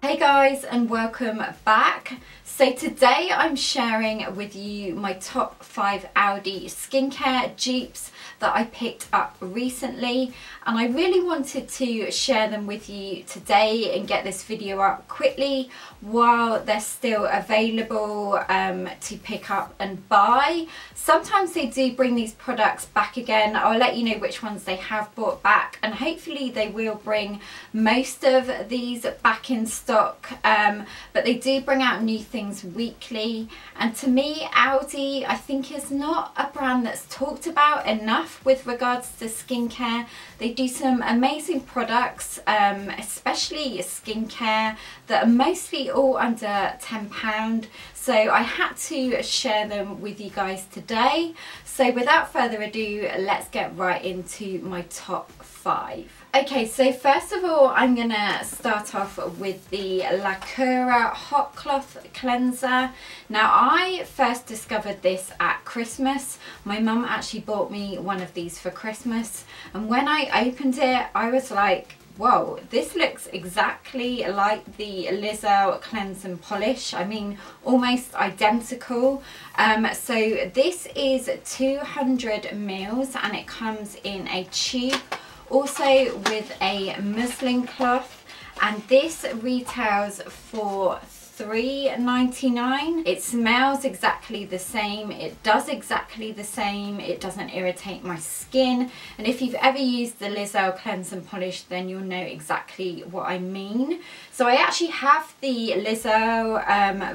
Hey guys, and welcome back. So today I'm sharing with you my top 5 Aldi skincare dupes that I picked up recently, and I really wanted to share them with you today and get this video up quickly while they're still available to pick up and buy. Sometimes they do bring these products back again. I'll let you know which ones they have brought back, and hopefully they will bring most of these back in stock, but they do bring out new things weekly. And to me, Aldi, I think, is not a brand that's talked about enough with regards to skincare. They do some amazing products, especially skincare, that are mostly all under £10. So I had to share them with you guys today. So without further ado, let's get right into my top 5. Okay, so first of all, I'm gonna start off with the Lacura Hot Cloth Cleanser. Now, I first discovered this at Christmas. My mum actually bought me one of these for Christmas, and when I opened it, I was like, whoa, this looks exactly like the Lizelle Cleanse and Polish. I mean, almost identical. So this is 200 mils and it comes in a tube, also with a muslin cloth, and this retails for $3.99. It smells exactly the same, it does exactly the same, it doesn't irritate my skin, and if you've ever used the Lizelle Cleanse and Polish, then you'll know exactly what I mean. So I actually have the Lizelle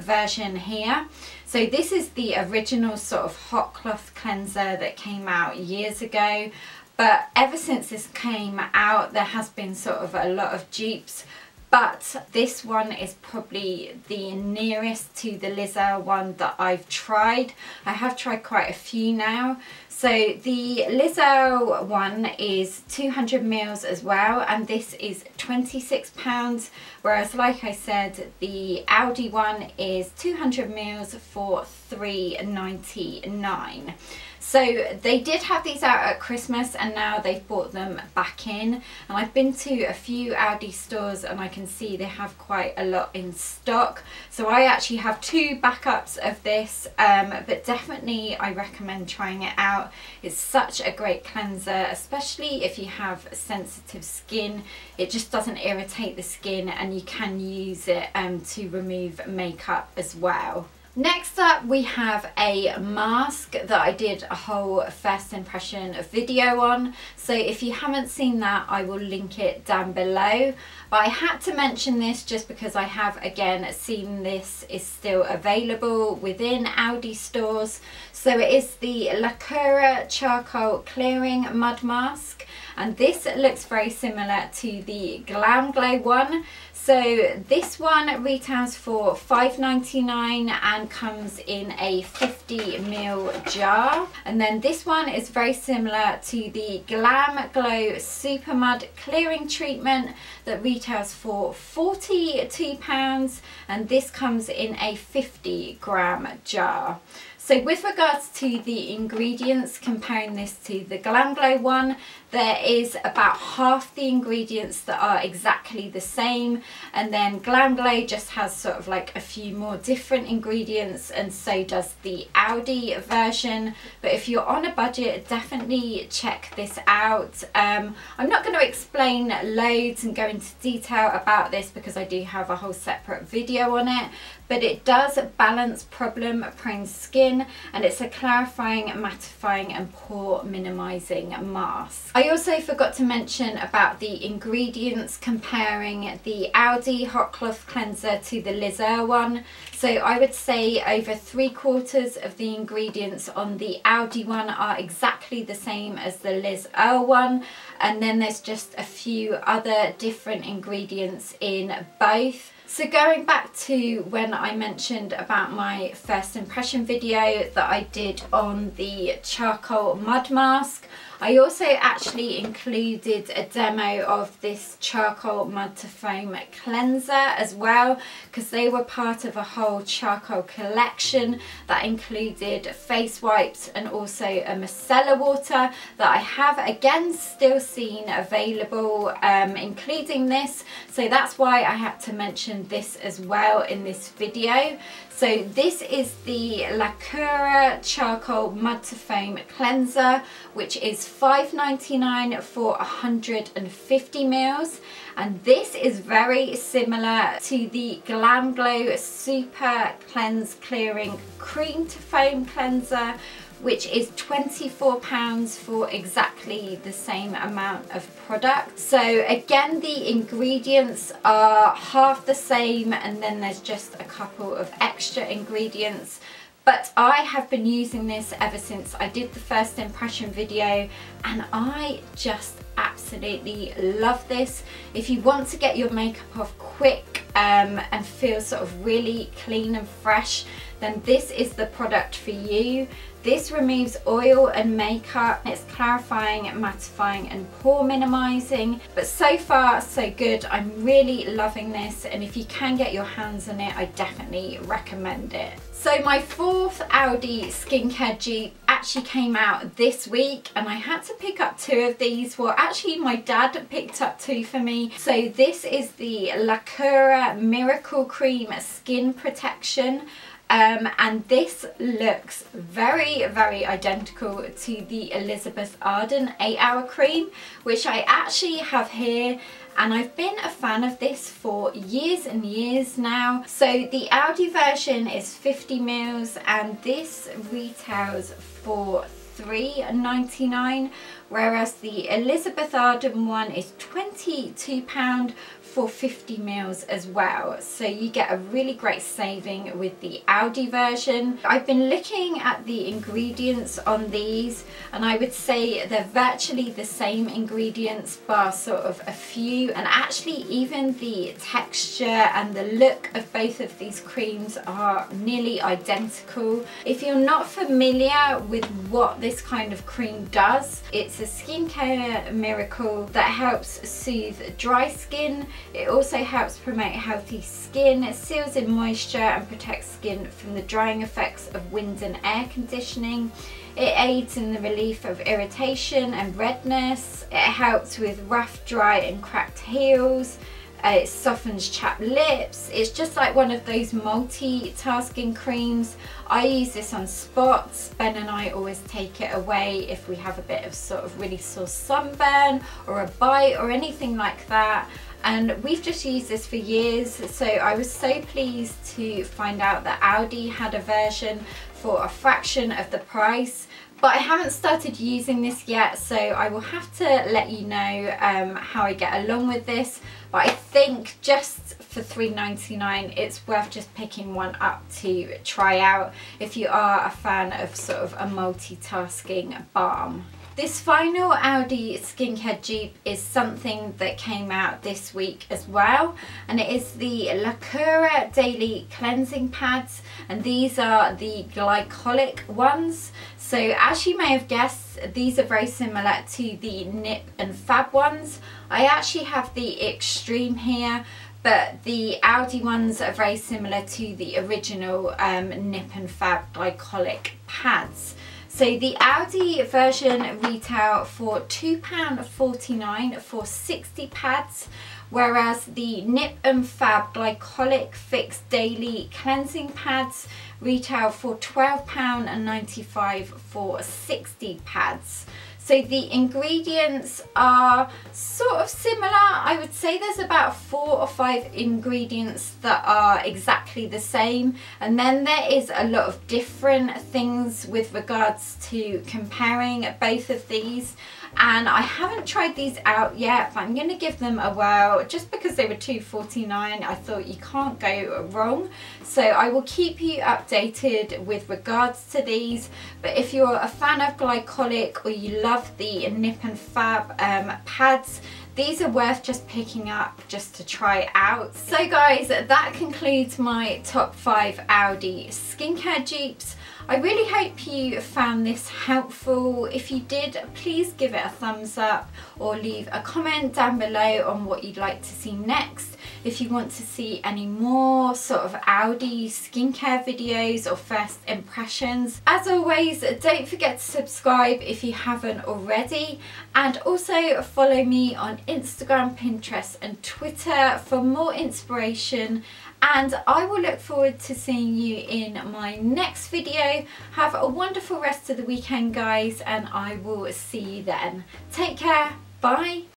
version here. So this is the original sort of hot cloth cleanser that came out years ago, but ever since this came out there has been sort of a lot of dupes. But this one is probably the nearest to the Lizelle one that I've tried. I have tried quite a few now. So the Lizelle one is 200 mils as well, and this is £26. Whereas, like I said, the Aldi one is 200 mils for $3.99. So they did have these out at Christmas, and now they've brought them back in. And I've been to a few Aldi stores and I can see they have quite a lot in stock. So I actually have 2 backups of this, but definitely I recommend trying it out. It's such a great cleanser, especially if you have sensitive skin. It just doesn't irritate the skin, and you can use it to remove makeup as well. Next up, we have a mask that I did a whole first impression video on. So if you haven't seen that, I will link it down below. But I had to mention this just because I have again seen this is still available within Aldi stores. So it is the Lacquer Charcoal Clearing Mud Mask, and this looks very similar to the Glam Glow one. So this one retails for $5.99 and comes in a 50ml jar. And then this one is very similar to the Glam Glow Super Mud Clearing Treatment that retails for £42, and this comes in a 50-gram jar. So with regards to the ingredients, comparing this to the Glam Glow one, there is about half the ingredients that are exactly the same, and then Glam Glow just has sort of like a few more different ingredients, and so does the Aldi version. But if you're on a budget, definitely check this out. I'm not going to explain loads and go into detail about this because I do have a whole separate video on it, but it does balance problem prone skin, and it's a clarifying, mattifying and pore minimizing mask. I also forgot to mention about the ingredients, comparing the Aldi Hot Cloth Cleanser to the Lizelle one. So I would say over 3/4 of the ingredients on the Aldi one are exactly the same as the Lizelle one, and then there's just a few other different ingredients in both. So going back to when I mentioned about my first impression video that I did on the charcoal mud mask, I also actually included a demo of this charcoal mud to foam cleanser as well, because they were part of a whole charcoal collection that included face wipes and also a micellar water that I have again still seen available, including this. So that's why I had to mention this as well in this video. So this is the Lacura Charcoal Mud to Foam Cleanser, which is $5.99 for 150 ml. And this is very similar to the Glam Glow Super Cleanse Clearing Cream to Foam Cleanser, which is £24 for exactly the same amount of product. So again, the ingredients are half the same, and then there's just a couple of extra ingredients. But I have been using this ever since I did the first impression video, and I just absolutely love this. If you want to get your makeup off quick and feel sort of really clean and fresh, then this is the product for you. This removes oil and makeup. It's clarifying, mattifying and pore minimizing. But so far so good. I'm really loving this, and if you can get your hands on it, I definitely recommend it. So my fourth Aldi skincare dupe actually came out this week, and I had to pick up 2 of these. Well, actually my dad picked up 2 for me. So this is the Lacura Miracle Cream Skin Protection. And this looks very, very identical to the Elizabeth Arden 8-Hour Cream, which I actually have here, and I've been a fan of this for years and years now. So the Aldi version is 50 ml, and this retails for $3.99, whereas the Elizabeth Arden one is £22 for 50 ml as well. So you get a really great saving with the Aldi version. I've been looking at the ingredients on these, and I would say they're virtually the same ingredients bar sort of a few, and actually even the texture and the look of both of these creams are nearly identical. If you're not familiar with what this kind of cream does, it's a skincare miracle that helps soothe dry skin. It also helps promote healthy skin, it seals in moisture and protects skin from the drying effects of wind and air conditioning. It aids in the relief of irritation and redness. It helps with rough, dry and cracked heels. It softens chapped lips. It's just like one of those multitasking creams. I use this on spots. Ben and I always take it away if we have a bit of sort of really sore sunburn or a bite or anything like that. And we've just used this for years, so I was so pleased to find out that Aldi had a version for a fraction of the price. But I haven't started using this yet, so I will have to let you know how I get along with this. But I think just for $3.99 it's worth just picking one up to try out if you are a fan of sort of a multitasking balm. This final Aldi skincare dupe is something that came out this week as well, and it is the Lacura Daily Cleansing Pads, and these are the glycolic ones. So as you may have guessed, these are very similar to the Nip and Fab ones. I actually have the Extreme here, but the Aldi ones are very similar to the original Nip and Fab glycolic pads. So the Aldi version retail for £2.49 for 60 pads, whereas the Nip and Fab Glycolic Fix Daily Cleansing Pads retail for £12.95 for 60 pads. So the ingredients are sort of similar. I would say there's about 4 or 5 ingredients that are exactly the same, and then there is a lot of different things with regards to comparing both of these. And I haven't tried these out yet, but I'm going to give them a whirl just because they were $2.49. I thought you can't go wrong, so I will keep you updated with regards to these. But if you're a fan of glycolic or you love the Nip and Fab pads, these are worth just picking up just to try out. So guys, that concludes my top 5 Aldi skincare dupes. I really hope you found this helpful. If you did, please give it a thumbs up or leave a comment down below on what you'd like to see next. If you want to see any more sort of Aldi skincare videos or first impressions. As always, don't forget to subscribe if you haven't already, and also follow me on Instagram, Pinterest and Twitter for more inspiration, and I will look forward to seeing you in my next video. Have a wonderful rest of the weekend, guys, and I will see you then. Take care. Bye.